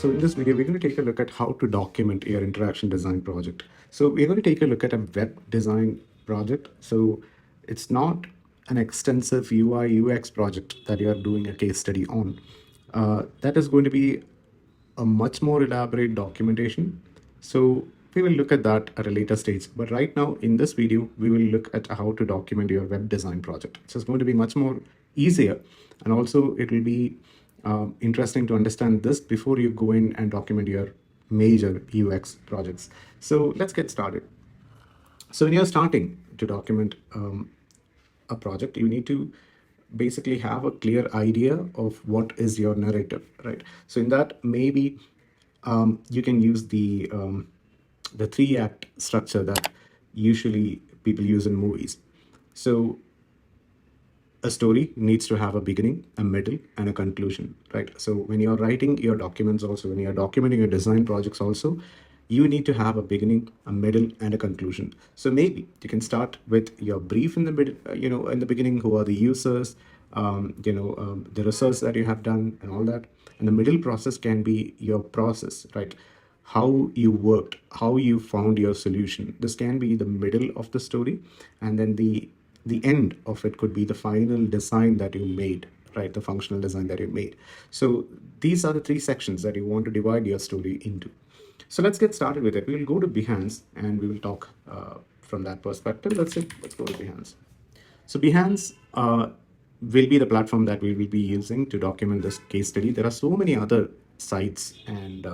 So in this video, we're going to take a look at how to document your interaction design project. So we're going to take a look at a web design project. So it's not an extensive UI UX project that you are doing a case study on. That is going to be a much more elaborate documentation. So we will look at that at a later stage. But right now in this video, we will look at how to document your web design project. So it's going to be much more easier. And also it will be interesting to understand this before you go in and document your major UX projects. So let's get started. So when you're starting to document a project, you need to basically have a clear idea of what is your narrative, right? So in that, maybe you can use the 3-act structure that usually people use in movies. So a story needs to have a beginning, a middle, and a conclusion, right? So when you're writing your documents, also when you're documenting your design projects, also you need to have a beginning, a middle, and a conclusion. So maybe you can start with your brief in the middle, in the beginning, who are the users, the research that you have done, and all that. And the middle process can be your process, right? How you worked, how you found your solution. This can be the middle of the story, and then the end of it could be the final design that you made, right? The functional design that you made. So these are the 3 sections that you want to divide your story into. So let's get started with it. We will go to Behance and we will talk from that perspective. Let's go to Behance. So Behance will be the platform that we will be using to document this case study. There are so many other sites and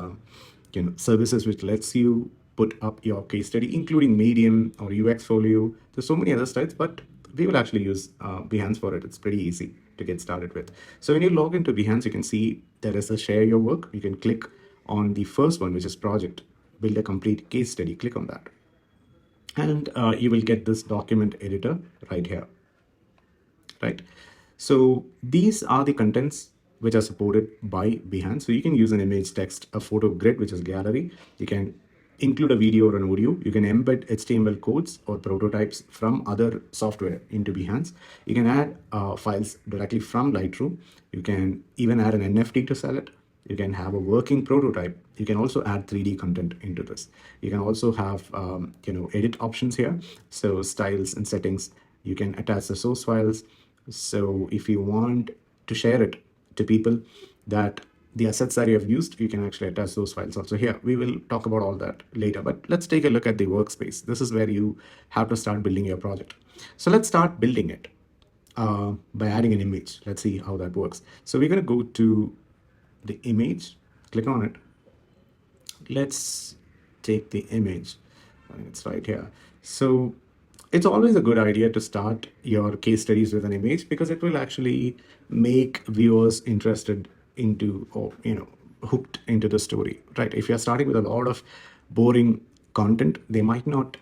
services which lets you put up your case study, including Medium or UX Folio. There's so many other sites, but we will actually use Behance for it. It's pretty easy to get started with. So when you log into Behance, you can see there is a share your work. You can click on the first one, which is project, build a complete case study. Click on that. And you will get this document editor right here, right? So these are the contents which are supported by Behance. So you can use an image, text, a photo grid, which is gallery. You can include a video or an audio. You can embed HTML codes or prototypes from other software into Behance. You can add files directly from Lightroom. You can even add an NFT to sell it. You can have a working prototype. You can also add 3D content into this. You can also have edit options here. So styles and settings. You can attach the source files. So if you want to share it to people, that the assets that you have used, you can actually attach those files also here. We will talk about all that later, but let's take a look at the workspace. This is where you have to start building your project. So let's start building it by adding an image. Let's see how that works. So we're going to go to the image, click on it. Let's take the image. It's right here. So it's always a good idea to start your case studies with an image, because it will actually make viewers interested into, or hooked into the story, right? If you're starting with a lot of boring content, they might not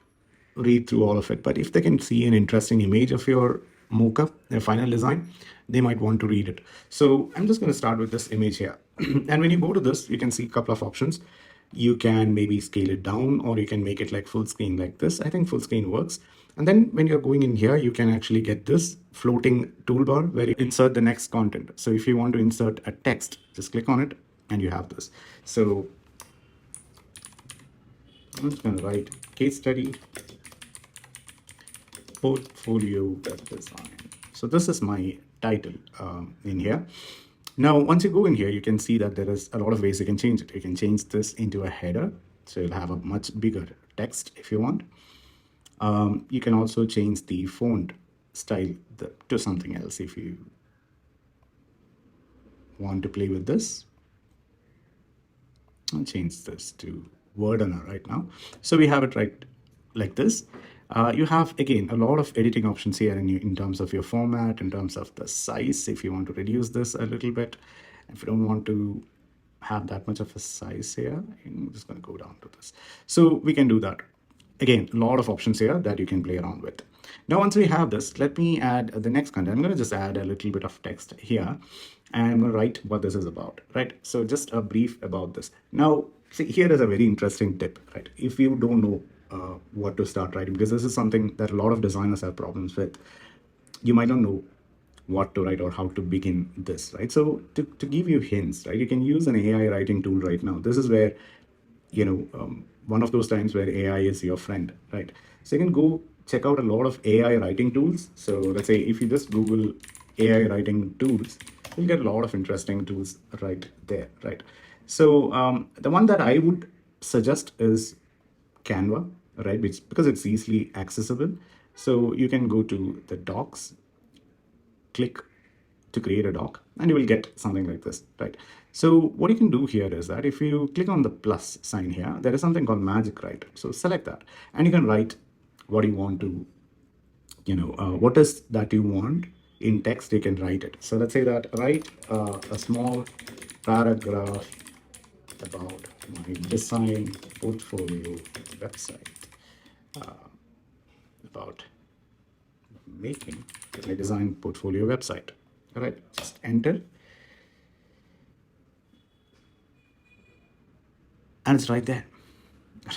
read through all of it, but if they can see an interesting image of your mocha, their final design, they might want to read it. So I'm just going to start with this image here. And when you go to this, you can see a couple of options. You can maybe scale it down, or you can make it like full screen like this. I think full screen works. And then when you're going in here, you can actually get this floating toolbar where you insert the next content. So if you want to insert a text, just click on it and you have this. So I'm just going to write case study portfolio web design. So this is my title in here. Now, once you go in here, you can see that there is a lot of ways you can change it. You can change this into a header. So you'll have a much bigger text if you want. You can also change the font style to something else if you want to play with this. I'll change this to Wordana right now. So we have it right like this. You have, again, a lot of editing options here in terms of your format, in terms of the size, if you want to reduce this a little bit. If you don't want to have that much of a size here, I'm just going to go down to this. So we can do that. Again, a lot of options here that you can play around with. Now, once we have this, let me add the next content. I'm going to just add a little bit of text here, and I'm going to write what this is about, right? So just a brief about this. Now, see, here is a very interesting tip, right? If you don't know what to start writing, because this is something that a lot of designers have problems with. You might not know what to write or how to begin this, right? So to give you hints, right, you can use an AI writing tool right now. This is where, one of those times where AI is your friend, right? So you can go check out a lot of AI writing tools. So let's say if you just Google AI writing tools, you'll get a lot of interesting tools right there, right? So the one that I would suggest is Canva, right? Which, because it's easily accessible. So you can go to the docs, click to create a doc, and you will get something like this, right? So what you can do here is that if you click on the plus sign here, there is something called magic write. So select that, and you can write what you want to, what is that you want in text. You can write it. So let's say that write a small paragraph about my design portfolio website, about making my design portfolio website. All right, just enter, and it's right there,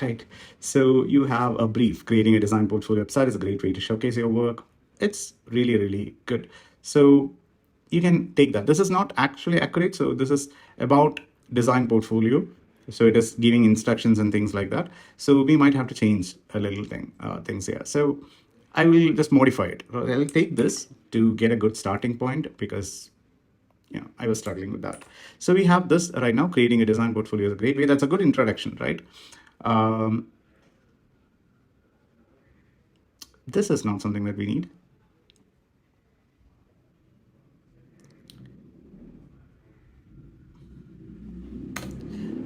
right? So you have a brief. Creating a design portfolio website is a great way to showcase your work. It's really, really good. So you can take that. This is not actually accurate. So this is about design portfolio. So it is giving instructions and things like that. So we might have to change a little things here. So I will just modify it. I'll take this to get a good starting point, because I was struggling with that. So we have this right now. Creating a design portfolio is a great way. That's a good introduction, right? This is not something that we need.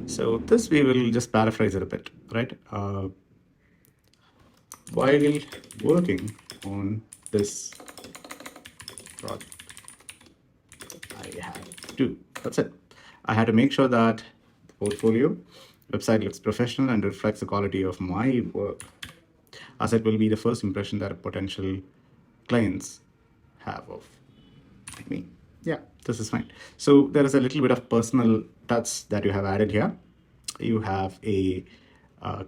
So this we will just paraphrase it a bit, right? While working on this project, I had to, that's it. I had to make sure that the portfolio website looks professional and reflects the quality of my work, as it will be the first impression that potential clients have of me. Yeah, this is fine. So there is a little bit of personal touch that you have added here. You have a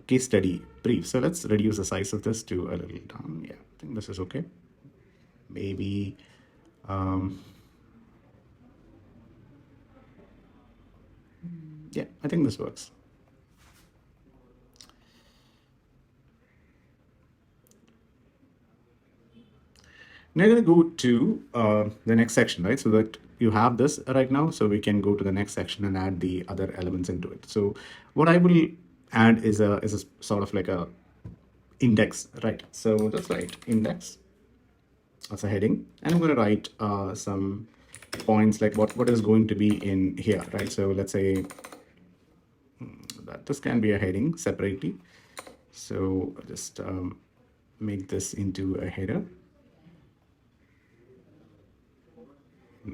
case study brief. So let's reduce the size of this to a little down. Yeah, I think this is okay. Maybe yeah, I think this works. Now I'm going to go to the next section, right? So that you have this right now, so we can go to the next section and add the other elements into it. So what I will add is a sort of like a index, right? So just write index as a heading, and I'm going to write some points like what is going to be in here, right? So let's say that this can be a heading separately. So just make this into a header.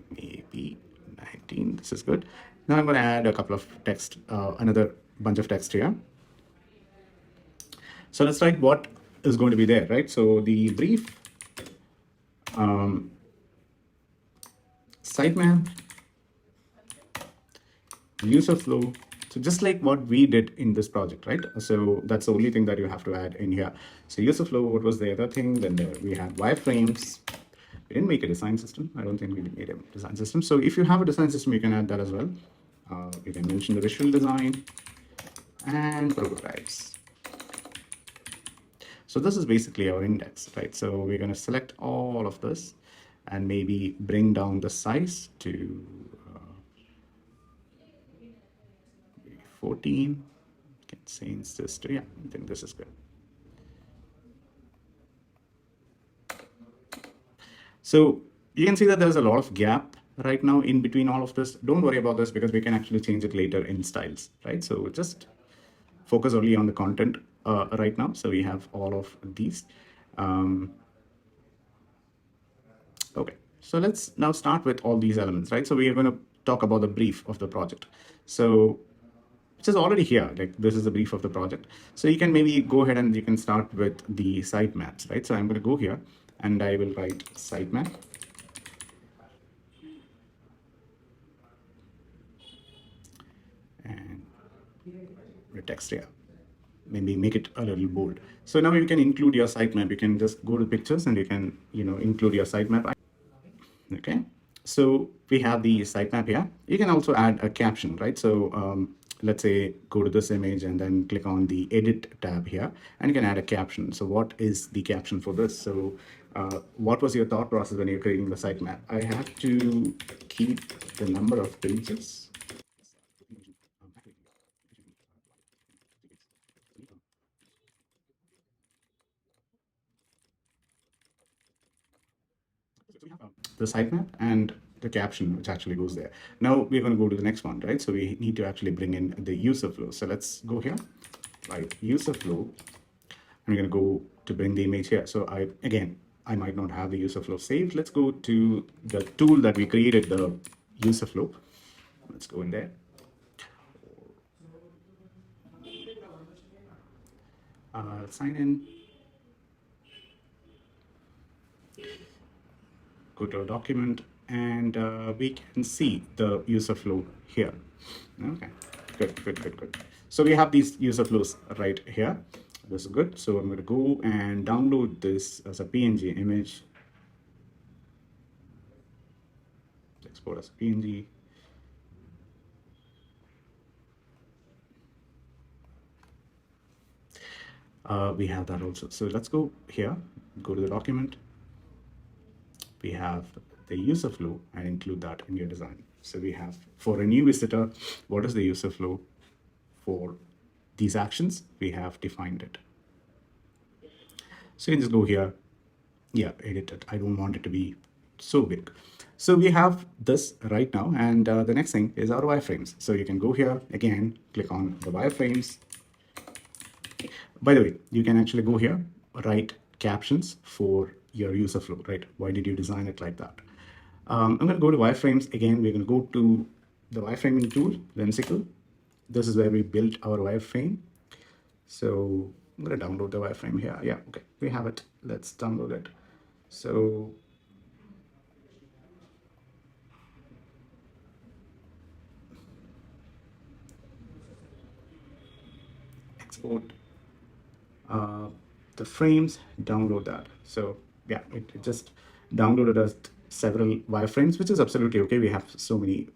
Maybe 19. This is good. Now I'm going to add a couple of text, another bunch of text here. So let's write what is going to be there, right? So the brief, sitemap, user flow. So just like what we did in this project, right? So that's the only thing that you have to add in here. So user flow, what was the other thing? Then we had wireframes. We didn't make a design system. I don't think we made a design system. So if you have a design system, you can add that as well. You can mention the visual design and prototypes. So this is basically our index, right? So we're going to select all of this and maybe bring down the size to 14. Can change this to, yeah, I think this is good. So you can see that there's a lot of gap right now in between all of this. Don't worry about this, because we can actually change it later in styles, right? So just focus only on the content right now. So we have all of these. Okay, so let's now start with all these elements, right? So we are going to talk about the brief of the project. So which is already here, like this is the brief of the project. So you can maybe go ahead and you can start with the sitemaps, right? So I'm going to go here and I will write sitemap. And the text here, maybe make it a little bold. So now you can include your sitemap. You can just go to pictures and you can, include your sitemap. Okay, so we have the sitemap here. You can also add a caption, right? So let's say go to this image and then click on the edit tab here, and you can add a caption. So what is the caption for this? So what was your thought process when you're creating the sitemap? I have to keep the number of pages. The sitemap and the caption, which actually goes there. Now we're going to go to the next one, right? So we need to actually bring in the user flow. So let's go here, right? User flow. I'm going to go to bring the image here. So I might not have the user flow saved. Let's go to the tool that we created, the user flow. Let's go in there. Sign in. Go to a document, and we can see the user flow here. Okay, good. So we have these user flows right here. This is good. So I'm going to go and download this as a PNG image. Export as a PNG. We have that also. So let's go here, go to the document. We have the user flow and include that in your design. So we have, for a new visitor, what is the user flow for these actions? We have defined it. So you can just go here, yeah, edit it. I don't want it to be so big. So we have this right now, and the next thing is our wireframes. So you can go here again, click on the wireframes. By the way, you can actually go here, write captions for your user flow, right? Why did you design it like that? I'm going to go to wireframes again. We're going to go to the wireframing tool, Whimsical. This is where we built our wireframe. So I'm going to download the wireframe here. Yeah, okay, we have it. Let's download it. So export the frames, download that. So yeah, it just downloaded us several wireframes, which is absolutely okay. We have so many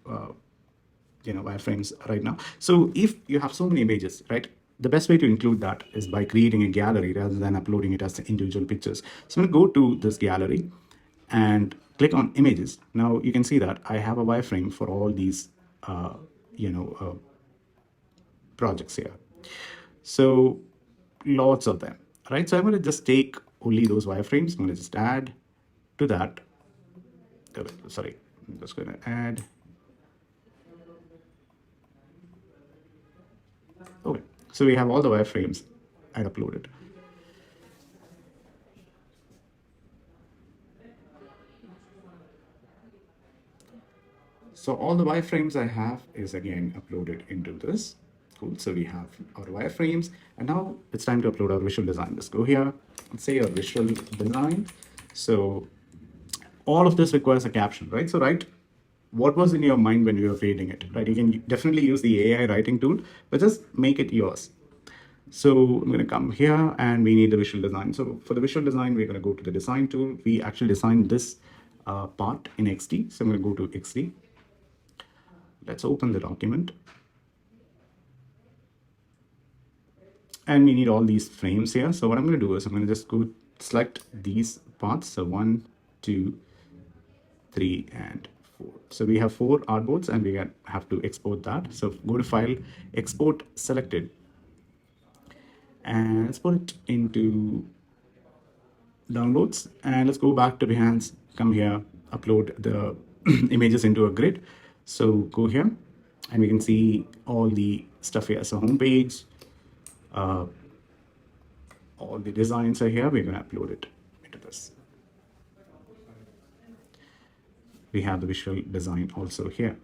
wireframes right now. So if you have so many images, right, the best way to include that is by creating a gallery rather than uploading it as individual pictures. So I'm going to go to this gallery and click on images. Now you can see that I have a wireframe for all these projects here. So lots of them, right? So I'm going to just take only those wireframes. I'm going to just add to that. Sorry, I'm just going to add. Okay, so we have all the wireframes I uploaded. So all the wireframes I have is again uploaded into this. Cool. So we have our wireframes, and now it's time to upload our visual design. Let's go here and say our visual design. So all of this requires a caption, right? So write what was in your mind when you were creating it, right? You can definitely use the AI writing tool, but just make it yours. So I'm going to come here and we need the visual design. So for the visual design, we're going to go to the design tool. We actually designed this part in XD. So I'm going to go to XD. Let's open the document. And we need all these frames here. So what I'm going to do is I'm going to just go select these parts. So 1, 2, 3, and 4. So we have 4 artboards and we have to export that. So go to File, Export Selected. And let's put it into downloads. And let's go back to Behance, come here, upload the images into a grid. So go here and we can see all the stuff here. So homepage, all the designs are here. We're going to upload it into this. We have the visual design also here.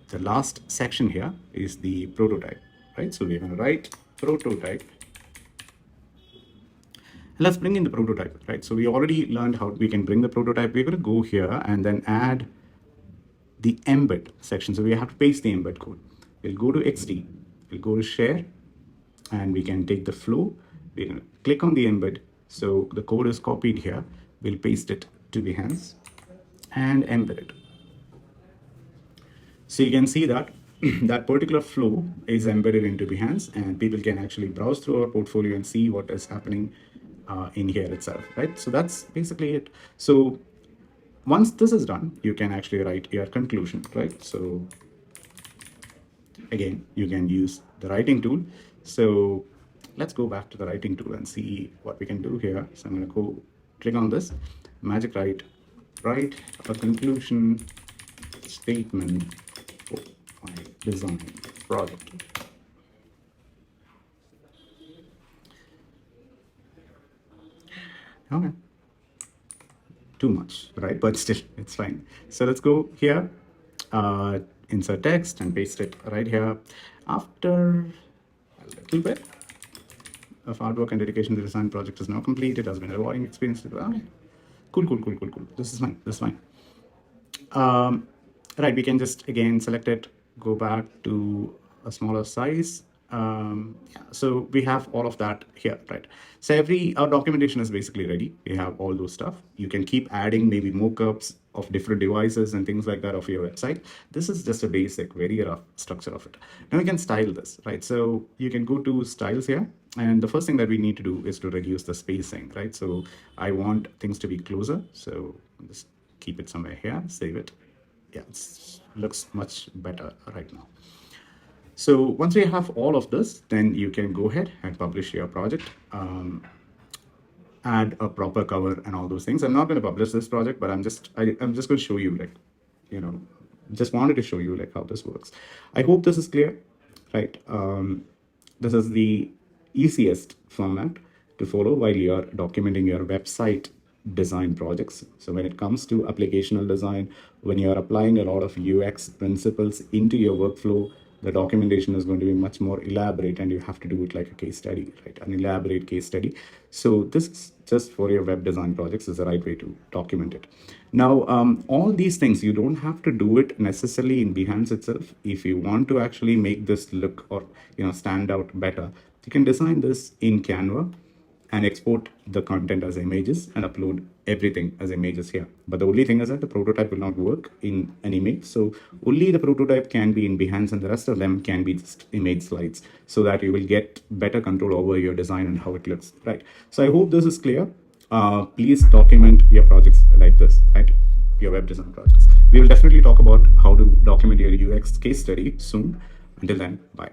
The last section here is the prototype, right? So we're going to write prototype. Let's bring in the prototype, right? So we already learned how we can bring the prototype. We're going to go here and then add the embed section. So we have to paste the embed code. We'll go to XD, we'll go to share, and we can take the flow. We're going to click on the embed. So the code is copied here. We'll paste it to Behance and embed it. So you can see that that particular flow is embedded into Behance, and people can actually browse through our portfolio and see what is happening in here itself, right? So that's basically it. So once this is done, you can actually write your conclusion, right? So again, you can use the writing tool. So let's go back to the writing tool and see what we can do here. So I'm going to go click on this magic write a conclusion statement for my design project. Okay, too much, right? But still, it's fine. So let's go here, insert text and paste it right here. After a little bit of hard work and dedication, the design project is now complete. It has been a rewarding experience. Okay. Cool. This is fine. Right, we can just again select it, go back to a smaller size. Yeah, so we have all of that here, right? So our documentation is basically ready. We have all those stuff. You can keep adding maybe mockups of different devices and things like that of your website. This is just a basic, very rough structure of it. Now we can style this, right? So you can go to styles here. And the first thing that we need to do is to reduce the spacing, right? So I want things to be closer. So just keep it somewhere here, save it. Yeah, it looks much better right now. So once we have all of this, then you can go ahead and publish your project, add a proper cover and all those things. I'm not going to publish this project, but I'm just going to show you, like, just wanted to show you like how this works. I hope this is clear, right? This is the easiest format to follow while you're documenting your website design projects. So when it comes to applicational design, when you're applying a lot of UX principles into your workflow, the documentation is going to be much more elaborate, and you have to do it like a case study, right? An elaborate case study. So this is just for your web design projects is the right way to document it. Now, all these things, you don't have to do it necessarily in Behance itself. If you want to actually make this look or stand out better, you can design this in Canva and export the content as images and upload everything as images here. But the only thing is that the prototype will not work in an image. So only the prototype can be in Behance and the rest of them can be just image slides, so that you will get better control over your design and how it looks, right? So I hope this is clear. Please document your projects like this, right? Your web design projects. We will definitely talk about how to document your UX case study soon. Until then, bye.